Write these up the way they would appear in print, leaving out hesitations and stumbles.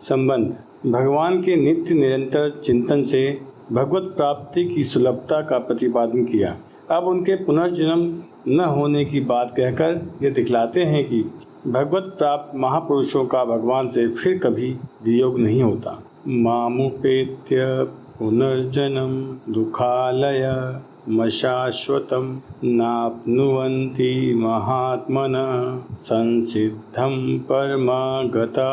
संबंध। भगवान के नित्य निरंतर चिंतन से भगवत प्राप्ति की सुलभता का प्रतिपादन किया। अब उनके पुनर्जन्म न होने की बात कहकर ये दिखलाते हैं कि भगवत प्राप्त महापुरुषों का भगवान से फिर कभी वियोग नहीं होता। मामुपेत्य पुनर्जन्म दुखालय मशाश्वतम नाप्नुवन्ति महात्मनः संसिद्धं परमागता।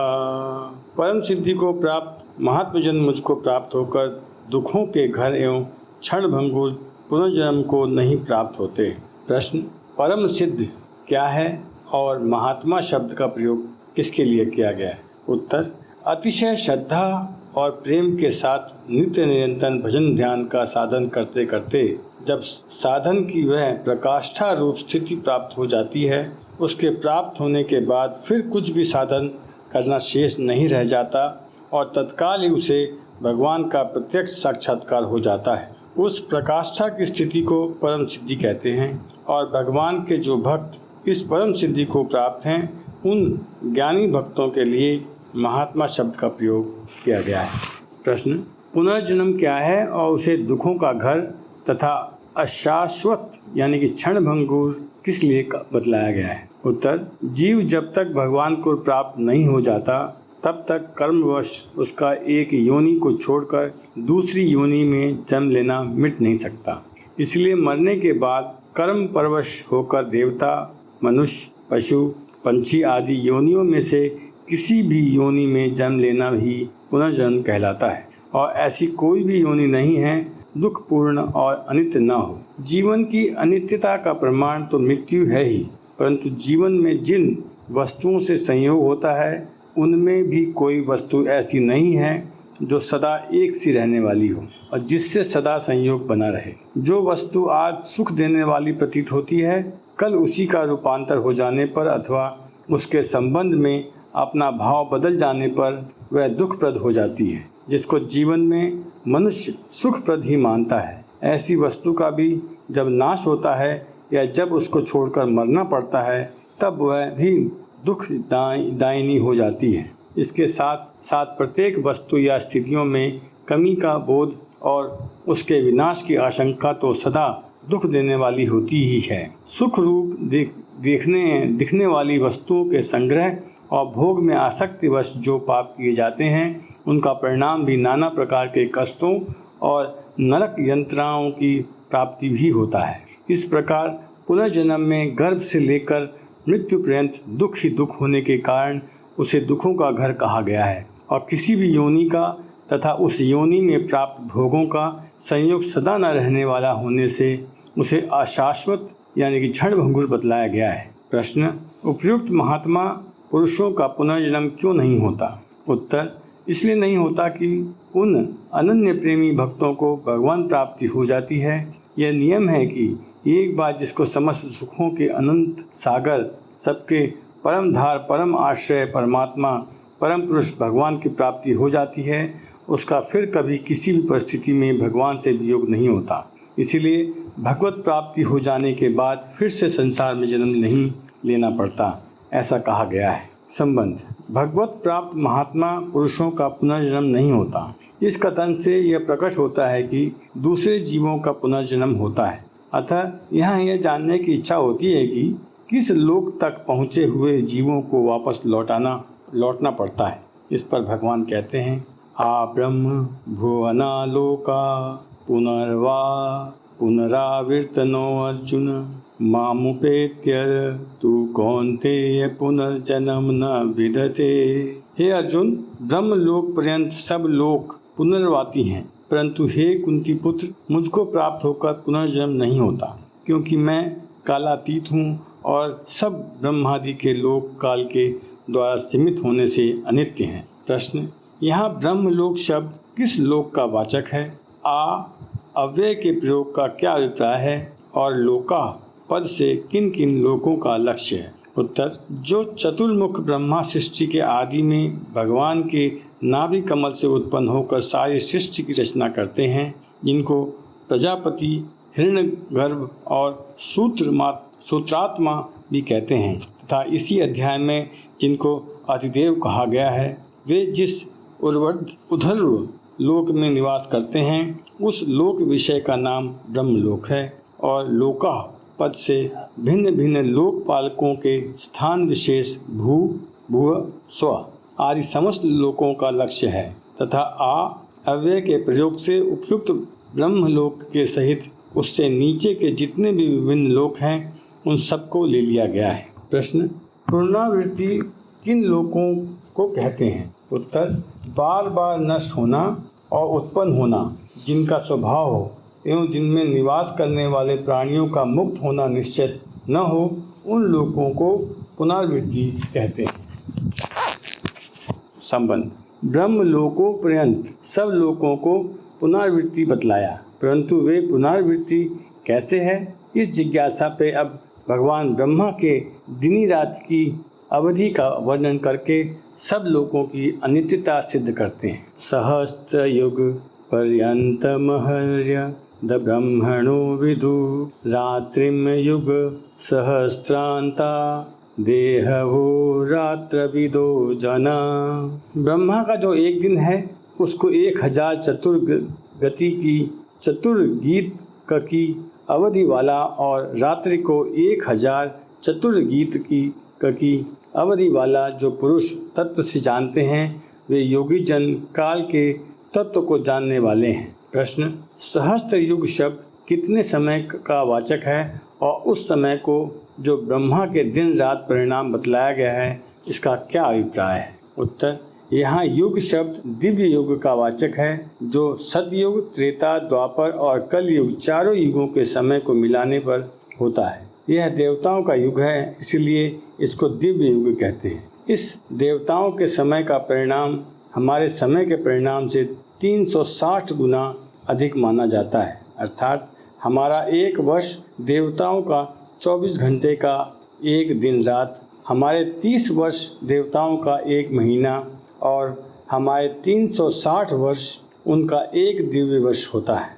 परम सिद्धि को प्राप्त महात्मजन मुझको प्राप्त होकर दुखों के घर एवं क्षणभंगुर पुनर्जन्म को नहीं प्राप्त होते। प्रश्न, परम सिद्ध क्या है और महात्मा शब्द का प्रयोग किसके लिए किया गया है? उत्तर, अतिशय श्रद्धा और प्रेम के साथ नित्य निरंतर भजन ध्यान का साधन करते करते जब साधन की वह प्रकाष्ठा रूप स्थिति प्राप्त हो जाती है, उसके प्राप्त होने के बाद फिर कुछ भी साधन करना शेष नहीं रह जाता और तत्काल ही उसे भगवान का प्रत्यक्ष साक्षात्कार हो जाता है। उस प्रकाष्ठा की स्थिति को परम सिद्धि कहते हैं और भगवान के जो भक्त इस परम सिद्धि को प्राप्त हैं, उन ज्ञानी भक्तों के लिए महात्मा शब्द का प्रयोग किया गया है। प्रश्न, पुनर्जन्म क्या है और उसे दुखों का घर तथा अशाश्वत यानी कि क्षणभंगुर किस लिए बतलाया गया है? उत्तर, जीव जब तक भगवान को प्राप्त नहीं हो जाता तब तक कर्मवश उसका एक योनि को छोड़कर दूसरी योनि में जन्म लेना मिट नहीं सकता। इसलिए मरने के बाद कर्म परवश होकर देवता, मनुष्य, पशु, पंछी आदि योनियों में से किसी भी योनि में जन्म लेना भी पुनर्जन्म कहलाता है और ऐसी कोई भी योनि नहीं है दुखपूर्ण और अनित्य न हो। जीवन की अनित्यता का प्रमाण तो मृत्यु है ही, परंतु जीवन में जिन वस्तुओं से संयोग होता है उनमें भी कोई वस्तु ऐसी नहीं है जो सदा एक सी रहने वाली हो और जिससे सदा संयोग बना रहे। जो वस्तु आज सुख देने वाली प्रतीत होती है, कल उसी का रूपांतर हो जाने पर अथवा उसके संबंध में अपना भाव बदल जाने पर वह दुखप्रद हो जाती है। जिसको जीवन में मनुष्य सुखप्रद ही मानता है, ऐसी वस्तु का भी जब नाश होता है या जब उसको छोड़कर मरना पड़ता है तब वह भी दुख दायिनी हो जाती है। इसके साथ साथ प्रत्येक वस्तु या स्थितियों में कमी का बोध और उसके विनाश की आशंका तो सदा दुख देने वाली होती ही है। सुख रूप दिखने वाली वस्तुओं के संग्रह और भोग में आसक्तिवश जो पाप किए जाते हैं उनका परिणाम भी नाना प्रकार के कष्टों और नरक यंत्रणाओं की प्राप्ति भी होता है। इस प्रकार पुनर्जन्म में गर्भ से लेकर मृत्यु पर्यंत दुख ही दुख होने के कारण उसे दुखों का घर कहा गया है और किसी भी योनि का तथा उस योनि में प्राप्त भोगों का संयोग सदा न रहने वाला होने से उसे अशाश्वत यानी कि क्षणभंगुर बतलाया गया है। प्रश्न, उपयुक्त महात्मा पुरुषों का पुनर्जन्म क्यों नहीं होता? उत्तर, इसलिए नहीं होता कि उन अनन्य प्रेमी भक्तों को भगवान प्राप्ति हो जाती है। यह नियम है कि एक बार जिसको समस्त सुखों के अनंत सागर, सबके परम धार, परम आश्रय परमात्मा परम पुरुष भगवान की प्राप्ति हो जाती है, उसका फिर कभी किसी भी परिस्थिति में भगवान से वियोग नहीं होता। इसीलिए भगवत प्राप्ति हो जाने के बाद फिर से संसार में जन्म नहीं लेना पड़ता, ऐसा कहा गया है। संबंध, भगवत प्राप्त महात्मा पुरुषों का पुनर्जन्म नहीं होता। इस कथन से यह प्रकट होता है कि दूसरे जीवों का पुनर्जन्म होता है। अतः यहाँ यह जानने की इच्छा होती है कि किस लोक तक पहुँचे हुए जीवों को वापस लौटना पड़ता है। इस पर भगवान कहते हैं, आ ब्रह्म भुवना लोका पुनर्वा पुनरावर्तनो अर्जुन मामुपेत्य तू कौन्तेय पुनर्जन्म न विदते। हे अर्जुन, ब्रह्म लोक पर्यंत सब लोक पुनर्वाती हैं, परंतु हे कुंती पुत्र, मुझको प्राप्त होकर पुनर्जन्म नहीं होता, क्योंकि मैं कालातीत हूँ और सब ब्रह्मादि के लोक काल के द्वारा सीमित होने से अनित्य हैं। प्रश्न, यहाँ ब्रह्मलोक शब्द किस लोक का वाचक है? अव्यय के प्रयोग का क्या अभिप्राय है और लोका पद से किन किन लोकों का लक्ष्य है? उत्तर, जो चतुर्मुख ब्रह्मा सृष्टि के आदि में भगवान के नाभि कमल से उत्पन्न होकर सारी सृष्टि की रचना करते हैं, जिनको प्रजापति, हिरण्यगर्भ और सूत्रात्मा भी कहते हैं, तथा इसी अध्याय में जिनको अधिदेव कहा गया है, वे जिस उधर्व लोक में निवास करते हैं, उस लोक विषय का नाम ब्रह्मलोक है। और लोका पद से भिन्न भिन्न लोकपालकों के स्थान विशेष भू, भुव, स्व आदि समस्त लोकों का लक्ष्य है तथा अव्यय के प्रयोग से उपयुक्त ब्रह्मलोक के सहित उससे नीचे के जितने भी विभिन्न लोक हैं उन सबको ले लिया गया है। प्रश्न, पुनरावृत्ति किन लोकों को कहते हैं? उत्तर, बार बार नष्ट होना और उत्पन्न होना जिनका स्वभाव हो एवं जिनमें निवास करने वाले प्राणियों का मुक्त होना निश्चित न हो, उन लोकों को पुनरावृत्ति कहते हैं। संबंध, ब्रह्मलोकों पर्यंत सब लोकों को पुनरावृत्ति बतलाया, परंतु वे पुनरावृत्ति कैसे है, इस जिज्ञासा पे अब भगवान ब्रह्मा के दिनी रात की अवधि का वर्णन करके सब लोगों की अनित्यता सिद्ध करते हैं। सहस्त्र युग पर्यंतमहर्य द ब्रह्मणो विदु रात्रिम युग सहस्त्रांता देहवो रात्रविदो जना। ब्रह्मा का जो एक दिन है उसको 1000 चतुर्गीत की अवधि वाला और रात्रि को 1000 चतुर्गीत की अवधि वाला जो पुरुष तत्व से जानते हैं वे योगी जन काल के तत्व को जानने वाले हैं। प्रश्न, सहस्त्र युग शब्द कितने समय का वाचक है और उस समय को जो ब्रह्मा के दिन रात परिणाम बतलाया गया है इसका क्या अभिप्राय है? उत्तर, यहाँ युग शब्द दिव्य युग का वाचक है जो सतयुग, त्रेता, द्वापर और कल युग चारों युगों के समय को मिलाने पर होता है। यह देवताओं का युग है, इसलिए इसको दिव्य युग कहते हैं। इस देवताओं के समय का परिणाम हमारे समय के परिणाम से 360 गुना अधिक माना जाता है, अर्थात हमारा एक वर्ष देवताओं का 24 घंटे का एक दिन रात, हमारे 30 वर्ष देवताओं का एक महीना और हमारे 360 वर्ष उनका एक दिव्य वर्ष होता है।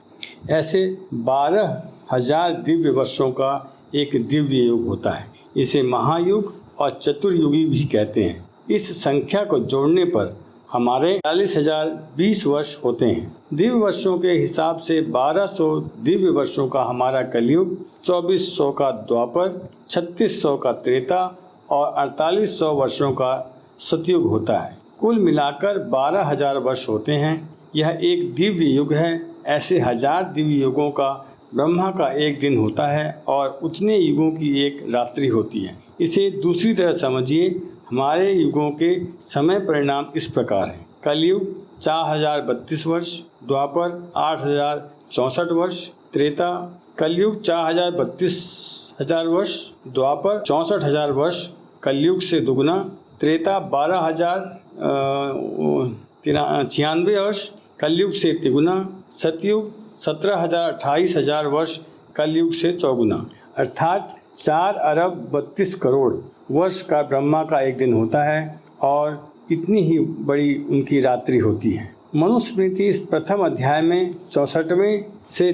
ऐसे 12,000 दिव्य वर्षों का एक दिव्य युग होता है। इसे महायुग और चतुर्युगी भी कहते हैं। इस संख्या को जोड़ने पर हमारे 40,020 वर्ष होते हैं। दिव्य वर्षों के हिसाब से 1200 दिव्य वर्षों का हमारा कलयुग, 2400 का द्वापर, 3600 का त्रेता और 4800 वर्षों का सतयुग होता है। कुल मिलाकर 12,000 वर्ष होते हैं। यह एक दिव्य युग है। ऐसे 1000 दिव्य युगों का ब्रह्मा का एक दिन होता है और उतने युगों की एक रात्रि होती है। इसे दूसरी तरह समझिए, हमारे युगों के समय परिणाम इस प्रकार हैं। कलयुग 4032 वर्ष, द्वापर 8064 वर्ष, त्रेता कलयुग 4032,000 वर्ष, द्वापर 64,000 वर्ष कलयुग से दुगुना, त्रेता 12,096 वर्ष कलयुग से तिगुना, सतयुग 17,028,000 वर्ष कलयुग से चौगुना, अर्थात 4 अरब 32 करोड़ वर्ष का ब्रह्मा का एक दिन होता है और इतनी ही बड़ी उनकी रात्रि होती है। मनुस्मृति इस प्रथम अध्याय में 64वें से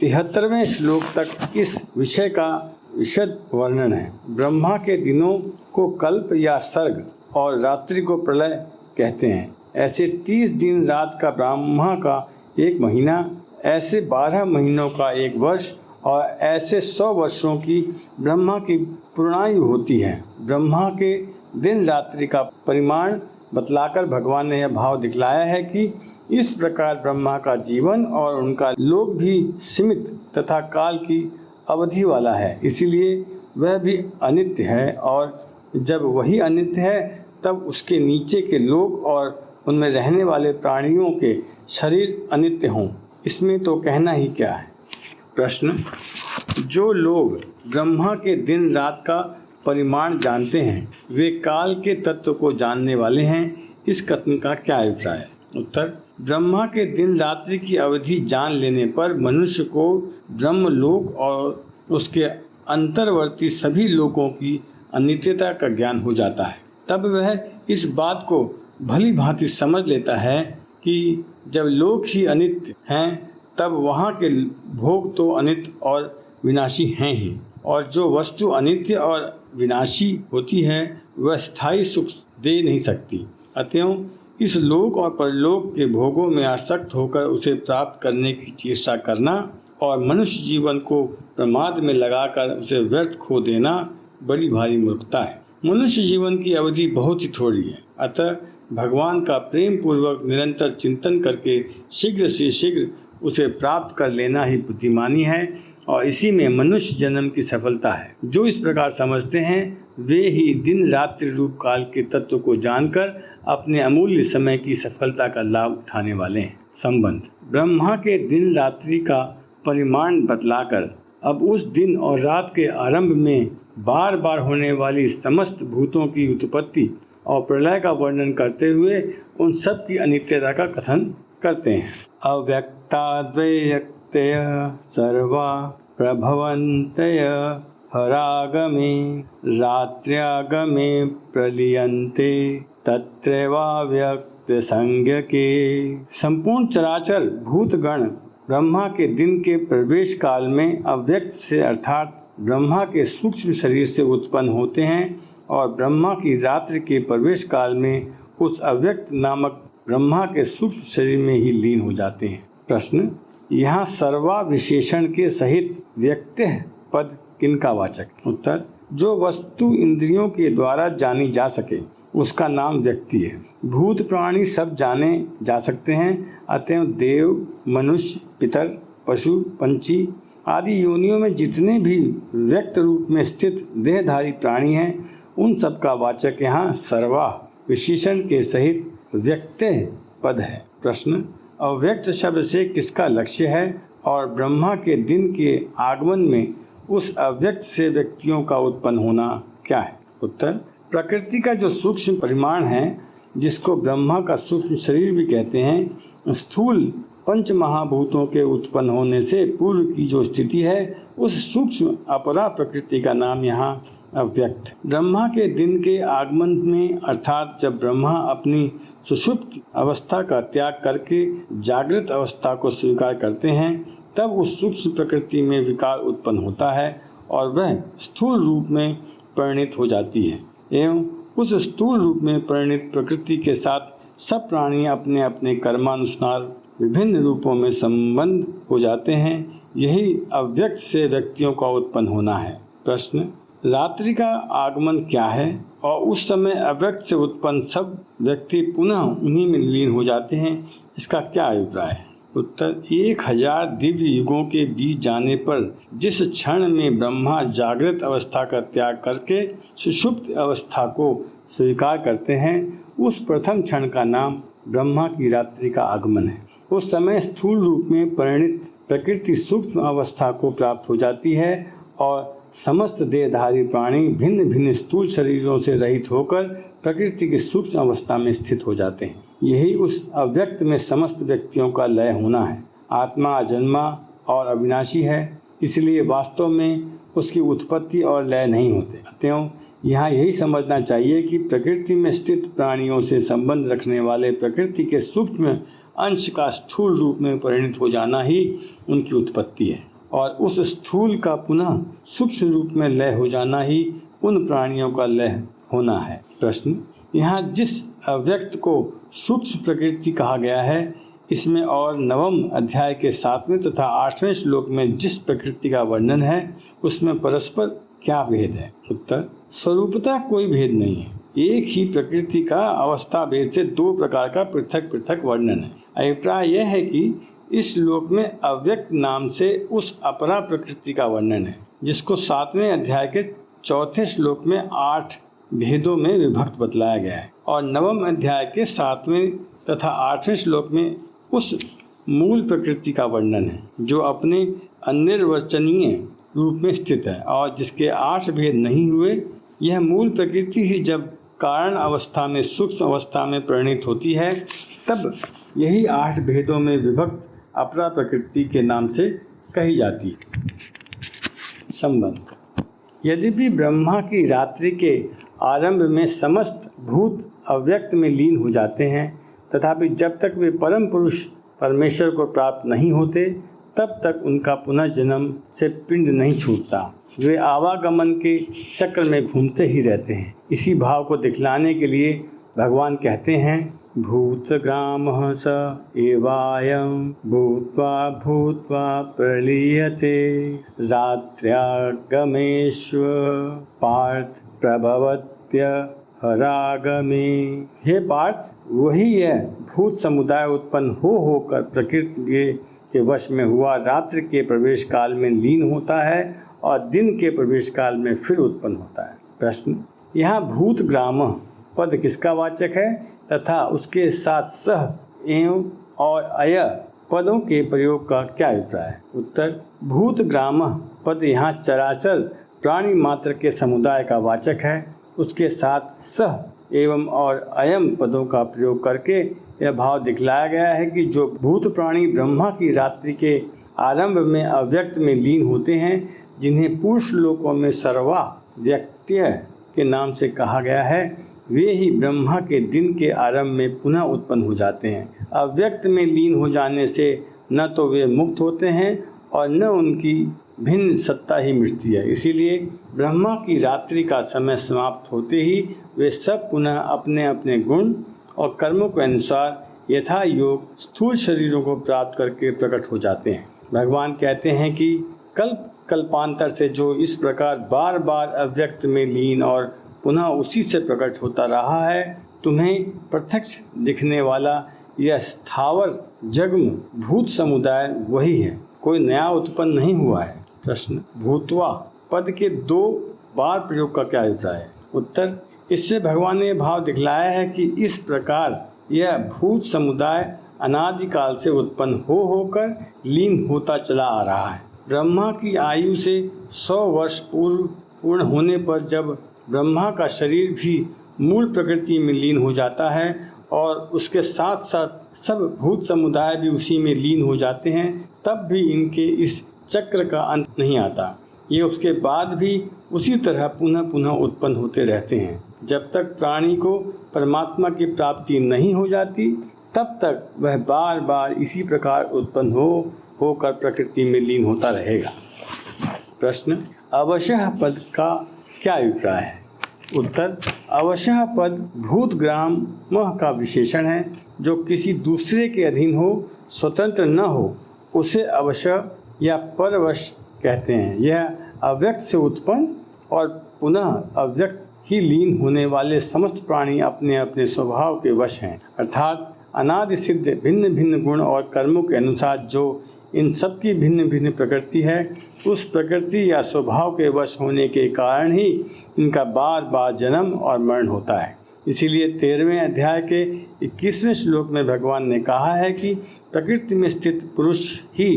73वें श्लोक तक इस विषय का विशद वर्णन है। ब्रह्मा के दिनों को कल्प या सर्ग और रात्रि को प्रलय कहते हैं। ऐसे 30 दिन रात का ब्रह्मा का एक महीना, ऐसे 12 महीनों का एक वर्ष और ऐसे 100 वर्षों की ब्रह्मा की पूर्णायु होती है। ब्रह्मा के दिन रात्रि का परिमाण बतलाकर भगवान ने यह भाव दिखलाया है कि इस प्रकार ब्रह्मा का जीवन और उनका लोक भी सीमित तथा काल की अवधि वाला है, इसीलिए वह भी अनित्य है। और जब वही अनित्य है तब उसके नीचे के लोक और उनमें रहने वाले प्राणियों के शरीर अनित्य हों, इसमें तो कहना ही क्या है। प्रश्न, जो लोग ब्रह्मा के दिन रात का परिमाण जानते हैं वे काल के तत्व को जानने वाले हैं, इस कथन का क्या अभिप्राय है? उत्तर, ब्रह्मा के दिन रात्रि की अवधि जान लेने पर मनुष्य को ब्रह्मलोक और उसके अंतर्वर्ती सभी लोकों की अनित्यता का ज्ञान हो जाता है। तब वह इस बात को भली भांति समझ लेता है कि जब लोक ही अनित्य हैं तब वहाँ के भोग तो अनित्य और विनाशी हैं ही, और जो वस्तु अनित्य और विनाशी होती है वह स्थायी सुख दे नहीं सकती। अतएव इस लोक और परलोक के भोगों में आसक्त होकर उसे प्राप्त करने की चेष्टा करना और मनुष्य जीवन को प्रमाद में लगाकर उसे व्यर्थ खो देना बड़ी भारी मूर्खता है। मनुष्य जीवन की अवधि बहुत ही थोड़ी है, अतः भगवान का प्रेम पूर्वक निरंतर चिंतन करके शीघ्र से शीघ्र उसे प्राप्त कर लेना ही बुद्धिमानी है और इसी में मनुष्य जन्म की सफलता है। जो इस प्रकार समझते हैं वे ही दिन रात्रि रूप काल के तत्व को जानकर अपने अमूल्य समय की सफलता का लाभ उठाने वाले हैं। संबंध: ब्रह्मा के दिन रात्रि का परिमाण बतलाकर अब उस दिन और रात के आरंभ में बार बार होने वाली समस्त भूतों की उत्पत्ति और प्रलय का वर्णन करते हुए उन सब की अनित्यता का कथन करते हैं। अव्यक्ताद्वैयक्तय सर्वा प्रभवन्तय हरागमे रात्र्यागमे प्रलीयन्ते तत्रैवाव्यक्त संज्ञके। संपूर्ण चराचर भूतगण ब्रह्मा के दिन के प्रवेश काल में अव्यक्त से अर्थात ब्रह्मा के सूक्ष्म शरीर से उत्पन्न होते हैं और ब्रह्मा की रात्रि के प्रवेश काल में उस अव्यक्त नामक ब्रह्मा के सूक्ष्म शरीर में ही लीन हो जाते हैं। प्रश्न: यहाँ सर्वा विशेषण के सहित व्यक्तः पद किनका वाचक? उत्तर: जो वस्तु इंद्रियों के द्वारा जानी जा सके उसका नाम व्यक्ति है। भूत प्राणी सब जाने जा सकते हैं, अतएव देव, मनुष्य, पितर, पशु, पंछी आदि योनियों में जितने भी व्यक्त रूप में स्थित देहधारी प्राणी हैं उन सब का वाचक यहाँ सर्वा विशेषण के सहित व्यक्तः पद है। प्रश्न: अव्यक्त शब्द से किसका लक्ष्य है और ब्रह्मा के दिन के आगमन में उस अव्यक्त से व्यक्तियों का उत्पन्न होना क्या है? उत्तर: प्रकृति का जो सूक्ष्म परिमाण है जिसको ब्रह्मा का सूक्ष्म शरीर भी कहते हैं, स्थूल पंच महाभूतों के उत्पन्न होने से पूर्व की जो स्थिति है उस सूक्ष्म अपरा प्रकृति का नाम यहाँ अव्यक्त। ब्रह्मा के दिन के आगमन में अर्थात जब ब्रह्मा अपनी सुषुप्त अवस्था का त्याग करके जागृत अवस्था को स्वीकार करते हैं तब उस सूक्ष्म प्रकृति में विकार उत्पन्न होता है और वह स्थूल रूप में परिणित हो जाती है एवं उस स्थूल रूप में परिणित प्रकृति के साथ सब प्राणी अपने अपने कर्मानुसार विभिन्न रूपों में संबंध हो जाते हैं। यही अव्यक्त से व्यक्तियों का उत्पन्न होना है। प्रश्न: रात्रि का आगमन क्या है और उस समय अव्यक्त से उत्पन्न सब व्यक्ति पुनः उन्हीं में लीन हो जाते हैं, इसका क्या अभिप्राय है? उत्तर: 1000 दिव्य युगों के बीत जाने पर जिस क्षण में ब्रह्मा जागृत अवस्था का त्याग करके सुषुप्त अवस्था को स्वीकार करते हैं उस प्रथम क्षण का नाम ब्रह्मा की रात्रि का आगमन है। उस समय स्थूल रूप में परिणित प्रकृति सूक्ष्म अवस्था को प्राप्त हो जाती है और समस्त देहधारी प्राणी भिन्न भिन्न स्थूल शरीरों से रहित होकर प्रकृति की सूक्ष्म अवस्था में स्थित हो जाते हैं। यही उस अव्यक्त में समस्त व्यक्तियों का लय होना है। आत्मा अजन्मा और अविनाशी है, इसलिए वास्तव में उसकी उत्पत्ति और लय नहीं होते। अतएव यहाँ यही समझना चाहिए कि प्रकृति में स्थित प्राणियों से संबंध रखने वाले प्रकृति के सूक्ष्म अंश का स्थूल रूप में परिणित हो जाना ही उनकी उत्पत्ति है और उस स्थूल का पुनः सूक्ष्म रूप में लय हो जाना ही उन प्राणियों का लय होना है। प्रश्न: यहाँ जिस अव्यक्त को सूक्ष्म प्रकृति कहा गया है इसमें और 9वें अध्याय के 7वें तथा 8वें श्लोक में जिस प्रकृति का वर्णन है उसमें परस्पर क्या भेद है? उत्तर: स्वरूपतः कोई भेद नहीं है। एक ही प्रकृति का अवस्था भेद से 2 प्रकार का पृथक पृथक वर्णन है। अभिप्राय यह है कि इस श्लोक में अव्यक्त नाम से उस अपरा प्रकृति का वर्णन है जिसको 7वें अध्याय के 4थे श्लोक में 8 भेदों में विभक्त बतलाया गया है और 9वें अध्याय के 7वें तथा 8वें श्लोक में उस मूल प्रकृति का वर्णन है जो अपने अनिर्वचनीय रूप में स्थित है और जिसके 8 भेद नहीं हुए। यह मूल प्रकृति ही जब कारण अवस्था में सूक्ष्म अवस्था में परिणित होती है तब यही 8 भेदों में विभक्त अपरा प्रकृति के नाम से कही जाती है। संबंध: यद्यपि ब्रह्मा की रात्रि के आरंभ में समस्त भूत अव्यक्त में लीन हो जाते हैं तथापि जब तक वे परम पुरुष परमेश्वर को प्राप्त नहीं होते तब तक उनका पुनर्जन्म से पिंड नहीं छूटता। वे आवागमन के चक्र में घूमते ही रहते हैं। इसी भाव को दिखलाने के लिए भगवान कहते हैं, भूतग्रामः स एवायं भूत्वा भूत्वा प्रलीयते रात्र्यागमेष्व पार्थ प्रभवत्य हरागमे। हे पार्थ, वही यह भूत समुदाय उत्पन्न होकर प्रकृति के वश में हुआ रात्रि के प्रवेश काल में लीन होता है और दिन के प्रवेश काल में फिर उत्पन्न होता है। प्रश्न, यहाँ भूत ग्राम पद किसका वाचक है तथा उसके साथ सह एवं और अय पदों के प्रयोग का क्या अभिप्राय है? उत्तर, भूत ग्राम पद यहाँ चराचर प्राणी मात्र के समुदाय का वाचक है। उसके साथ सह एवं और अयम पदों का प्रयोग करके यह भाव दिखलाया गया है कि जो भूत प्राणी ब्रह्मा की रात्रि के आरंभ में अव्यक्त में लीन होते हैं, जिन्हें पुरुष लोकों में सर्वा व्यक्त्य के नाम से कहा गया है, वे ही ब्रह्मा के दिन के आरंभ में पुनः उत्पन्न हो जाते हैं। अव्यक्त में लीन हो जाने से न तो वे मुक्त होते हैं और न उनकी भिन्न सत्ता ही मिटती है। इसीलिए ब्रह्मा की रात्रि का समय समाप्त होते ही वे सब पुनः अपने अपने गुण और कर्मों के अनुसार यथा योग स्थूल शरीरों को प्राप्त करके प्रकट हो जाते हैं। भगवान कहते हैं कि कल्प कल्पांतर से जो इस प्रकार बार बार अव्यक्त में लीन और पुनः उसी से प्रकट होता रहा है, तुम्हें प्रत्यक्ष दिखने वाला यह स्थावर जगम भूत समुदाय वही है, कोई नया उत्पन्न नहीं हुआ है। प्रश्न, भूतवा पद के 2 बार प्रयोग का क्या अभिप्राय है? उत्तर, इससे भगवान ने भाव दिखलाया है कि इस प्रकार यह भूत समुदाय अनादिकाल से उत्पन्न होकर लीन होता चला आ रहा है। ब्रह्मा की आयु से 100 वर्ष पूर्ण होने पर जब ब्रह्मा का शरीर भी मूल प्रकृति में लीन हो जाता है और उसके साथ साथ सब भूत समुदाय भी उसी में लीन हो जाते हैं, तब भी इनके इस चक्र का अंत नहीं आता। ये उसके बाद भी उसी तरह पुनः पुनः उत्पन्न होते रहते हैं। जब तक प्राणी को परमात्मा की प्राप्ति नहीं हो जाती, तब तक वह बार बार इसी प्रकार उत्पन्न होकर प्रकृति में लीन होता रहेगा। प्रश्न, अवशः पद का क्या अभिप्राय है? उत्तर, अवशः पद भूत ग्राम का विशेषण है। जो किसी दूसरे के अधीन हो, स्वतंत्र न हो, उसे अवशः या परवश कहते हैं। यह अव्यक्त से उत्पन्न और पुनः अव्यक्त ही लीन होने वाले समस्त प्राणी अपने अपने स्वभाव के वश हैं, अर्थात अनादि सिद्ध भिन्न भिन्न गुण और कर्मों के अनुसार जो इन सब की भिन्न भिन्न प्रकृति है, उस प्रकृति या स्वभाव के वश होने के कारण ही इनका बार बार जन्म और मरण होता है। इसीलिए 13वें अध्याय के 21वें श्लोक में भगवान ने कहा है कि प्रकृति में स्थित पुरुष ही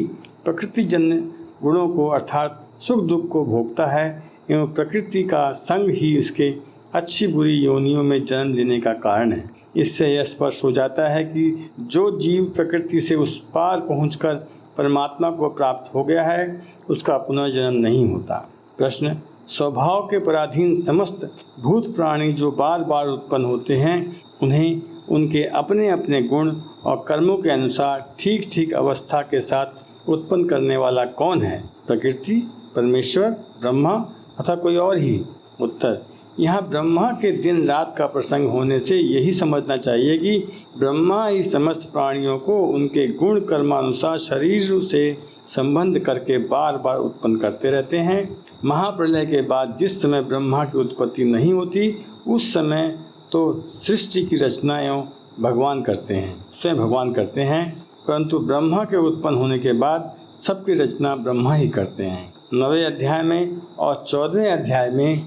प्रकृतिजन्य गुणों को अर्थात सुख दुख को भोगता है एवं प्रकृति का संग ही इसके अच्छी बुरी योनियों में जन्म लेने का कारण है। इससे यह स्पष्ट हो जाता है कि जो जीव प्रकृति से उस पार पहुंचकर परमात्मा को प्राप्त हो गया है, उसका पुनर्जन्म नहीं होता। प्रश्न, स्वभाव के पराधीन समस्त भूत प्राणी जो बार बार उत्पन्न होते हैं, उन्हें उनके अपने अपने गुण और कर्मों के अनुसार ठीक ठीक अवस्था के साथ उत्पन्न करने वाला कौन है? प्रकृति, परमेश्वर, ब्रह्मा अथवा कोई और ही? उत्तर, यहाँ ब्रह्मा के दिन रात का प्रसंग होने से यही समझना चाहिए कि ब्रह्मा ही समस्त प्राणियों को उनके गुण कर्मानुसार शरीर से संबंध करके बार बार उत्पन्न करते रहते हैं। महाप्रलय के बाद जिस समय ब्रह्मा की उत्पत्ति नहीं होती, उस समय तो सृष्टि की रचना एवं भगवान करते हैं, स्वयं भगवान करते हैं, परंतु ब्रह्मा के उत्पन्न होने के बाद सबकी रचना ब्रह्मा ही करते हैं। 9वें अध्याय में और 14वें अध्याय में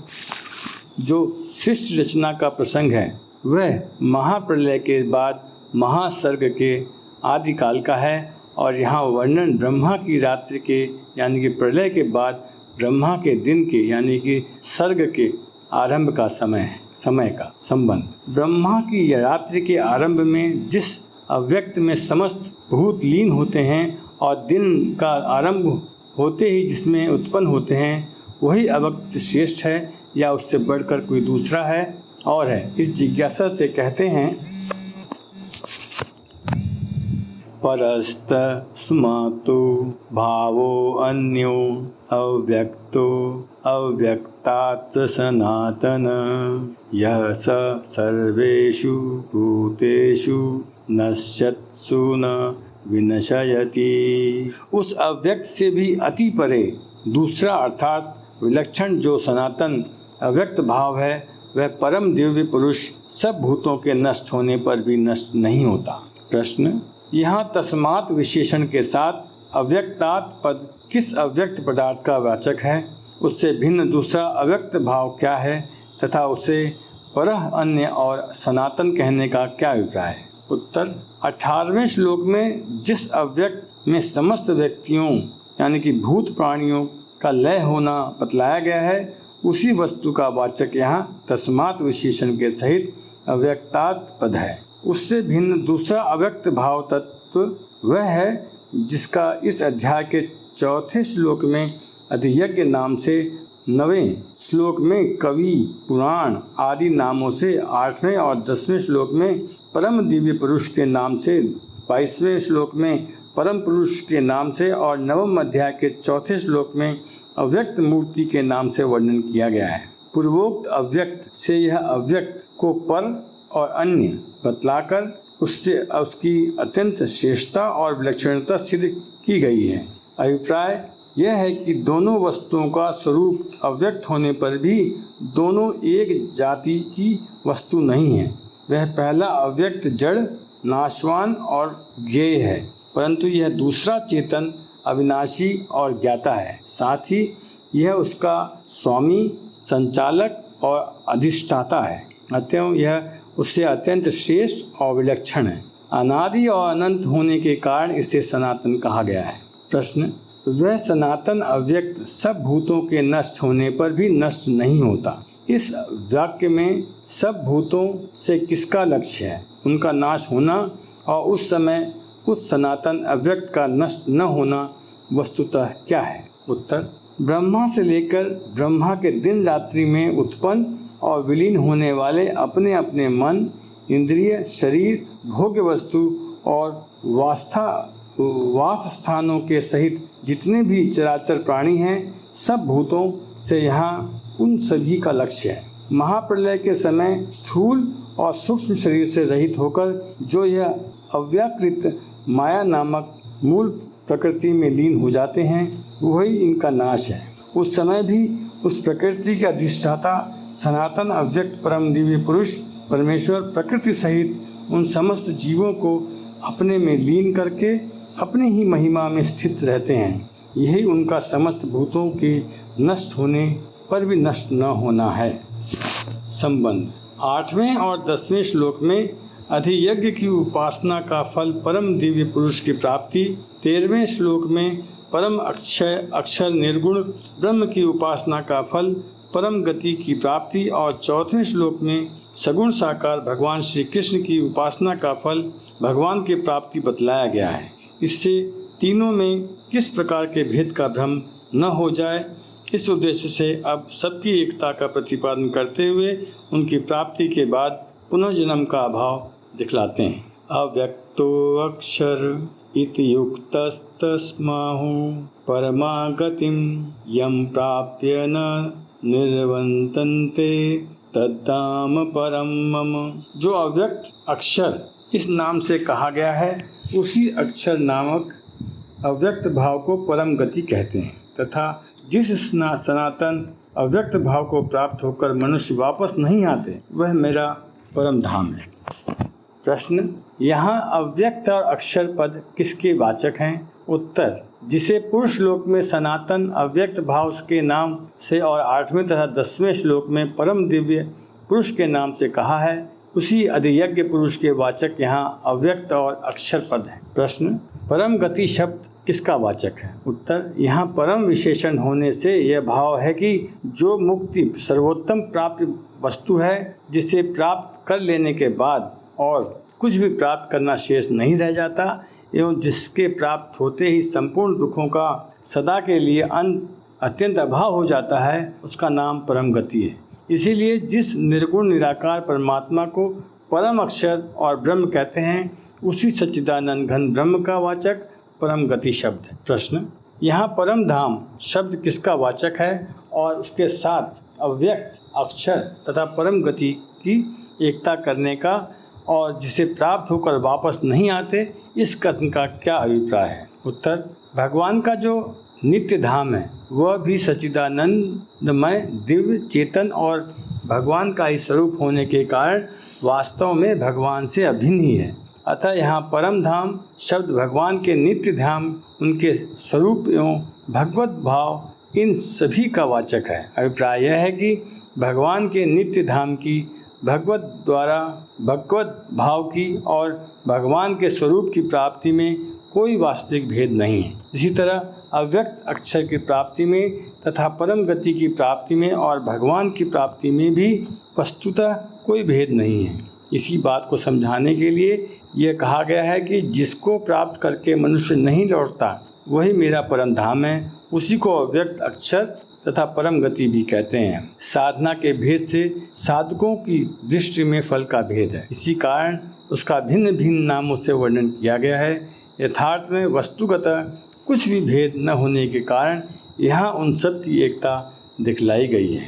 जो सृष्टि रचना का प्रसंग है, वह महाप्रलय के बाद महासर्ग के आदिकाल का है और यहाँ वर्णन ब्रह्मा की रात्रि के यानी कि प्रलय के बाद ब्रह्मा के दिन के यानी कि सर्ग के आरंभ का समय का संबंध। ब्रह्मा की रात्रि के आरंभ में जिस अव्यक्त में समस्त भूत लीन होते हैं और दिन का आरंभ होते ही जिसमें उत्पन्न होते हैं, वही अव्यक्त श्रेष्ठ है या उससे बढ़कर कोई दूसरा है और है? इस जिज्ञासा से कहते हैं परस्तस्मात्तु भावो अन्यो अव्यक्तो अव्यक्तात् सनातन यः स सर्वेषु भूतेषु नश्यत्सु न विनशयति। उस अव्यक्त से भी अति परे दूसरा अर्थात विलक्षण जो सनातन अव्यक्त भाव है वह परम दिव्य पुरुष सब भूतों के नष्ट होने पर भी नष्ट नहीं होता। प्रश्न, यहाँ तस्मात् विशेषण के साथ अव्यक्तात् पद किस अव्यक्त पदार्थ का वाचक है? उससे भिन्न दूसरा अव्यक्त भाव क्या है तथा उसे परह अन्य और सनातन कहने का क्या अभिप्राय है? उत्तर, 18वें श्लोक में जिस अव्यक्त में समस्त व्यक्तियों यानी कि भूत प्राणियों का लय होना बतलाया गया है उसी वस्तु का वाचक यहाँ तस्मात् विशेषण के सहित अव्यक्तात् पद है। उससे भिन्न दूसरा अव्यक्त भाव तत्व वह है जिसका इस अध्याय के 4 श्लोक में अधियज्ञ नाम से 9वें श्लोक में कवि पुराण आदि नामों से 8वें और 10वें श्लोक में परम दिव्य पुरुष के नाम से 22वें श्लोक में परम पुरुष के नाम से और 9वें अध्याय के 4 श्लोक में अव्यक्त मूर्ति के नाम से वर्णन किया गया है। पूर्वोक्त अव्यक्त से यह अव्यक्त को पर और अन्य बतलाकर उससे उसकी अत्यंत श्रेष्ठता और विलक्षणता सिद्ध की गई है। अभिप्राय यह है कि दोनों वस्तुओं का स्वरूप अव्यक्त होने पर भी दोनों एक जाति की वस्तु नहीं है। वह पहला अव्यक्त जड़ नाशवान और ज्ञेय है, परंतु यह दूसरा चेतन अविनाशी और ज्ञाता है। साथ ही यह उसका स्वामी, संचालक और अधिष्ठाता है। अतः यह उससे अत्यंत श्रेष्ठ और विलक्षण है। अनादि और अनंत होने के कारण इसे सनातन कहा गया है। प्रश्न, वह सनातन अव्यक्त सब भूतों के नष्ट होने पर भी नष्ट नहीं होता। इस वाक्य में सब भूतों से किसका लक्ष्य है? उनका नाश होना और उस समय उस सनातन अव्यक्त का नष्ट न होना वस्तुतः क्या है? उत्तर, ब्रह्मा से लेकर ब्रह्मा के दिन रात्रि में उत्पन्न और विलीन होने वाले अपने अपने मन, इंद्रिय, शरीर, भोग्य वस्तु और वास स्थानों के सहित जितने भी चराचर प्राणी हैं सब भूतों से यहाँ उन सभी का लक्ष्य है। महाप्रलय के समय स्थूल और सूक्ष्म शरीर से रहित होकर जो यह अव्याकृत माया नामक मूल प्रकृति में लीन हो जाते हैं वही इनका नाश है। उस समय भी उस प्रकृति के अधिष्ठाता सनातन अव्यक्त परम दिव्य पुरुष परमेश्वर प्रकृति सहित उन समस्त जीवों को अपने में लीन करके अपनी ही महिमा में स्थित रहते हैं। यही उनका समस्त भूतों के नष्ट होने पर भी नष्ट न होना है। संबंध, 8वें और 10वें श्लोक में अधियज्ञ की उपासना का फल परम दिव्य पुरुष की प्राप्ति, 13वें श्लोक में परम अक्षर निर्गुण ब्रह्म की उपासना का फल परम गति की प्राप्ति और 4वें श्लोक में सगुण साकार भगवान श्री कृष्ण की उपासना का फल भगवान की प्राप्ति बतलाया गया है। इससे तीनों में किस प्रकार के भेद का भ्रम न हो जाए, इस उद्देश्य से अब सबकी एकता का प्रतिपादन करते हुए उनकी प्राप्ति के बाद पुनर्जन्म का अभाव दिखलाते हैं। अव्यक्तो अक्षर इति युक्तस्तस्माहु परमागतिम यम प्राप्य न निर्वन्तन्ते तद्धाम परम मम। जो अव्यक्त अक्षर इस नाम से कहा गया है उसी अक्षर नामक अव्यक्त भाव को परम गति कहते हैं तथा जिस सनातन अव्यक्त भाव को प्राप्त होकर मनुष्य वापस नहीं आते वह मेरा परम धाम है। प्रश्न, यहाँ अव्यक्त और अक्षर पद किसके वाचक हैं? उत्तर, जिसे पुरुष लोक में सनातन अव्यक्त भाव के नाम से और 8वें तथा 10वें श्लोक में परम दिव्य पुरुष के नाम से कहा है उसी अधियज्ञ पुरुष के वाचक यहाँ अव्यक्त और अक्षर पद है। प्रश्न, परम गति शब्द किसका वाचक है? उत्तर, यहाँ परम विशेषण होने से यह भाव है कि जो मुक्ति सर्वोत्तम प्राप्त वस्तु है जिसे प्राप्त कर लेने के बाद और कुछ भी प्राप्त करना शेष नहीं रह जाता एवं जिसके प्राप्त होते ही संपूर्ण दुखों का सदा के लिए अत्यंत अभाव हो जाता है उसका नाम परम गति है। इसीलिए जिस निर्गुण निराकार परमात्मा को परम अक्षर और ब्रह्म कहते हैं उसी सच्चिदानंद घन ब्रह्म का वाचक परम गति शब्द है। प्रश्न, यहाँ परम धाम शब्द किसका वाचक है और उसके साथ अव्यक्त अक्षर तथा परम गति की एकता करने का और जिसे प्राप्त होकर वापस नहीं आते इस कथन का क्या अभिप्राय है? उत्तर, भगवान का जो नित्य धाम है वह भी सच्चिदानंदमय दिव्य चेतन और भगवान का ही स्वरूप होने के कारण वास्तव में भगवान से अभिन्न ही है। अतः यहाँ परम धाम शब्द भगवान के नित्य धाम, उनके स्वरूप एवं भगवत भाव इन सभी का वाचक है। अभिप्राय यह है कि भगवान के नित्य धाम की, भगवत द्वारा भगवत भाव की और भगवान के स्वरूप की प्राप्ति में कोई वास्तविक भेद नहीं है। इसी तरह अव्यक्त अक्षर की प्राप्ति में तथा परम गति की प्राप्ति में और भगवान की प्राप्ति में भी वस्तुतः कोई भेद नहीं है। इसी बात को समझाने के लिए यह कहा गया है कि जिसको प्राप्त करके मनुष्य नहीं लौटता वही मेरा परम धाम है, उसी को अव्यक्त अक्षर तथा परम गति भी कहते हैं। साधना के भेद से साधकों की दृष्टि में फल का भेद है, इसी कारण उसका भिन्न भिन्न नामों से वर्णन किया गया है। यथार्थ में वस्तुगत कुछ भी भेद न होने के कारण यहाँ उन सब की एकता दिखलाई गई है।